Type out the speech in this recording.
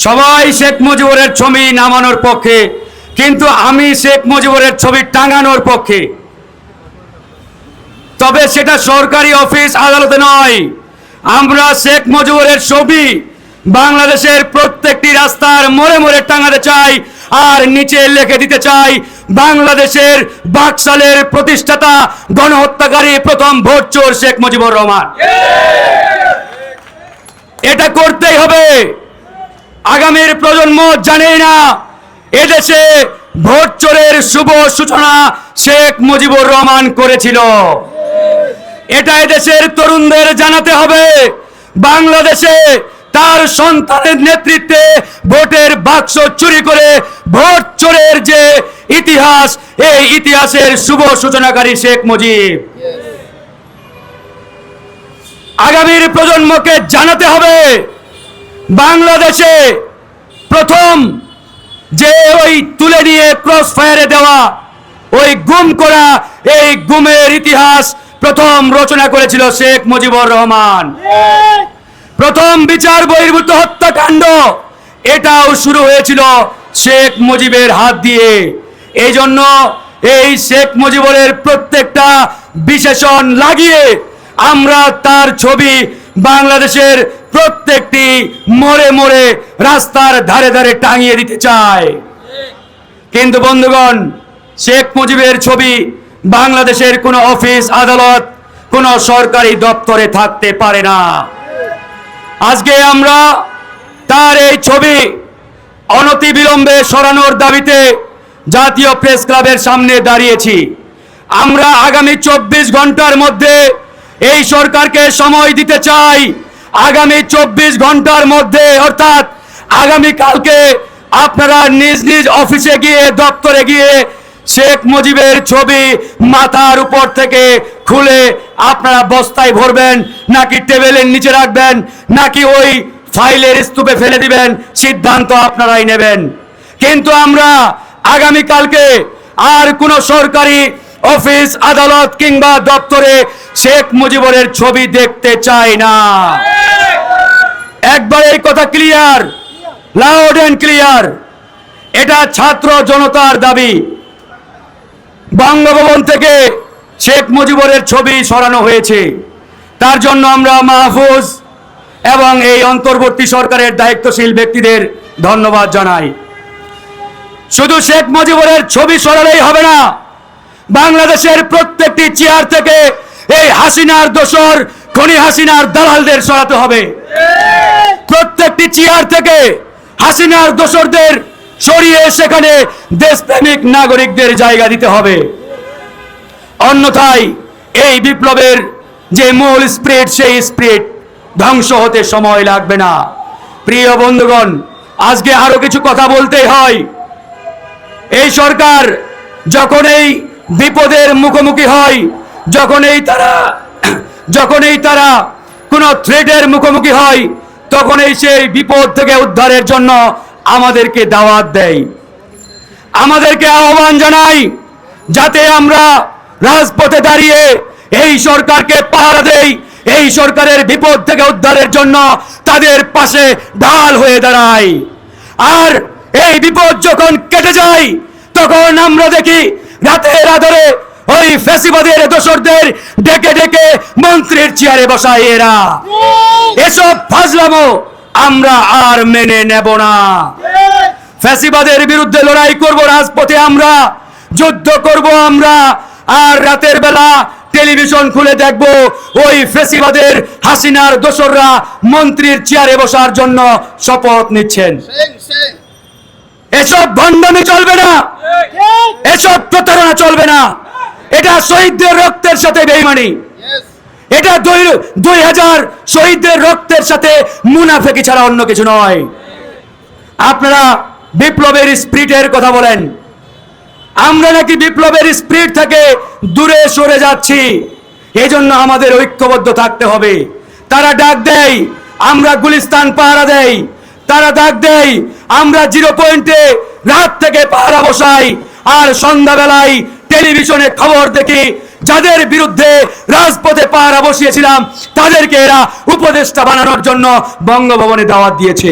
সবাই শেখ মুজিবুরের ছবি নামানোর পক্ষে, কিন্তু আমি শেখ মুজিবুরের ছবি টাঙানোর পক্ষে। তবে সেটা সরকারি অফিস আদালতে নয়। আমরা শেখ মুজিবুরের ছবি বাংলাদেশের প্রত্যেকটি রাস্তার মোড়ে মোড়ে টাঙাতে চাই, আর নিচে লিখে দিতে চাই বাংলাদেশের বাকশালের প্রতিষ্ঠাতা গণহত্যাকারী প্রথম ভোট চোর শেখ মুজিবুর রহমান। এটা করতেই হবে। আগামীর প্রজন্ম জানেই না এদেশে ভোট চোরের শুভ সূচনা শেখ মুজিবুর রহমান করেছিল। এটা এদেশের তরুণদের জানাতে হবে। বাংলাদেশে তার সন্তানের নেতৃত্বে ভোটের বাক্স চুরি করে ভোট চোরের যে ইতিহাস, এই ইতিহাসের শুভ সূচনাকারী শেখ মুজিব। আগামীর প্রজন্মকে জানাতে হবে বাংলাদেশে প্রথম যে ওই তুলে নিয়ে ক্রস ফায়ারে দেওয়া, ওই গুম করা, এই গুমের ইতিহাস প্রথম রচনা করেছিল শেখ মুজিবুর রহমান। প্রথম বিচার বহির্ভূত হত্যাকাণ্ড এটাও শুরু হয়েছিল শেখ মুজিবের হাত দিয়ে। এই জন্য এই শেখ মুজিবুরের প্রত্যেকটা বিশেষণ লাগিয়ে আমরা তার ছবি বাংলাদেশের প্রত্যেকটি মোড়ে মোড়ে রাস্তার ধারে ধারে টাঙিয়ে দিতে চাই। কিন্তু বন্ধুগণ, শেখ মুজিবের ছবি বাংলাদেশের কোনো অফিস আদালত, কোনো সরকারি দপ্তরে থাকতে পারে না। আজকে আমরা তার এই ছবি অনতিবিলম্বে সরানোর দাবিতে জাতীয় প্রেস ক্লাবের সামনে দাঁড়িয়েছি। আমরা আগামী 24 ঘন্টার মধ্যে এই সরকারকে সময় দিতে চাই। আগামী 24 ঘন্টার মধ্যে, অর্থাৎ আগামী কালকে আপনারা নিজ নিজ অফিসে গিয়ে, দপ্তরে গিয়ে শেখ মুজিবের ছবি মাথার উপর থেকে খুলে আপনারা বস্তায় ভরবেন, নাকি টেবিলের নিচে রাখবেন, নাকি ওই ফাইলের স্তূপে ফেলে দিবেন, সিদ্ধান্ত আপনারাই নেবেন। কিন্তু আমরা আগামী কালকে আর কোনো সরকারি অফিস আদালত কিংবা দপ্তরে শেখ মুজিবুরের ছবি দেখতে চাই না। একবার এই কথা ক্লিয়ার, লাউড এন্ড ক্লিয়ার। এটা ছাত্র জনতার দাবি। বঙ্গভবন থেকে শেখ মুজিবুরের ছবি সরানো হয়েছে। তার জন্য আমরা মাহফুজ এবং এই অন্তর্বর্তী সরকারের দায়িত্বশীল ব্যক্তিদের ধন্যবাদ জানাই। শুধু শেখ মুজিবুরের ছবি সরালেই হবে না, বাংলাদেশের প্রত্যেকটি চেয়ার থেকে এই হাসিনার দোসর, খনি হাসিনার দালালদের সরাতে হবে। প্রত্যেকটি চেয়ার থেকে হাসিনার দোসরদের সরিয়ে সেখানে দেশপ্রেমিক নাগরিকদের জায়গা দিতে হবে। অন্যথায় এই বিপ্লবের যে মূল স্পিরিট, সেই স্পিরিট ধ্বংস হতে সময় লাগবে না। প্রিয় বন্ধুগণ, আজকে আরো কিছু কথা বলতেই হয়। এই সরকার যখন এই বিপদের মুখোমুখি হয়, যখনই তারা কোন থ্রেটের মুখোমুখি হয়, তখনই সেই বিপদ থেকে উদ্ধারের জন্য আমাদেরকে দাওয়াত দেয়, আমাদেরকে আহ্বান জানায়, যাতে আমরা রাজপথে দাঁড়িয়ে এই সরকারকে পাহারা দেই, এই সরকারের বিপদ থেকে উদ্ধারের জন্য তাদের পাশে ঢাল হয়ে দাঁড়াই। আর এই বিপদ যখন কেটে যায়, তখন আমরা দেখি রাতের আধারে ওই ফ্যাসিবাদের দোসরদের ডেকে ডেকে মন্ত্রীর চেয়ারে বসায় এরা। এসব ফাজলামো আমরা আর মেনে নেব না। ফ্যাসিবাদের বিরুদ্ধে লড়াই করব, রাজপথে আমরা যুদ্ধ করব আমরা। আর রাতের বেলা টেলিভিশন খুলে দেখব ওই ফ্যাসিবাদের হাসিনার দোসররা মন্ত্রীর চেয়ারে বসার জন্য শপথ নিচ্ছেন। এসব ভণ্ডামি চলবে না, এসব প্রতারণা চলবে না। এটা শহীদদের রক্তের সাথে বেঈমানি, এটা 2000 শহীদদের রক্তের সাথে মুনাফেকি ছাড়া অন্য কিছু নয়। আপনারা বিপ্লবের স্পিরিটের কথা বলেন, আমরা নাকি বিপ্লবের স্পিরিট থেকে দূরে সরে যাচ্ছি। এই জন্য আমাদের ঐক্যবদ্ধ থাকতে হবে। তারা ডাক দেয়, আমরা গুলিস্তান পাহারা দেই। তারা ডাক দেয়, আমরা 0 পয়েন্টে রাত থেকে পাহারা বসাই। আর সন্ধ্যাবেলায় টেলিভিশনে খবর দেখি যাদের বিরুদ্ধে রাজপথে পাহারা বসিয়েছিলাম তাদেরকে এরা উপদেষ্টা বানানোর জন্য বঙ্গভবনে দাওয়াত দিয়েছে।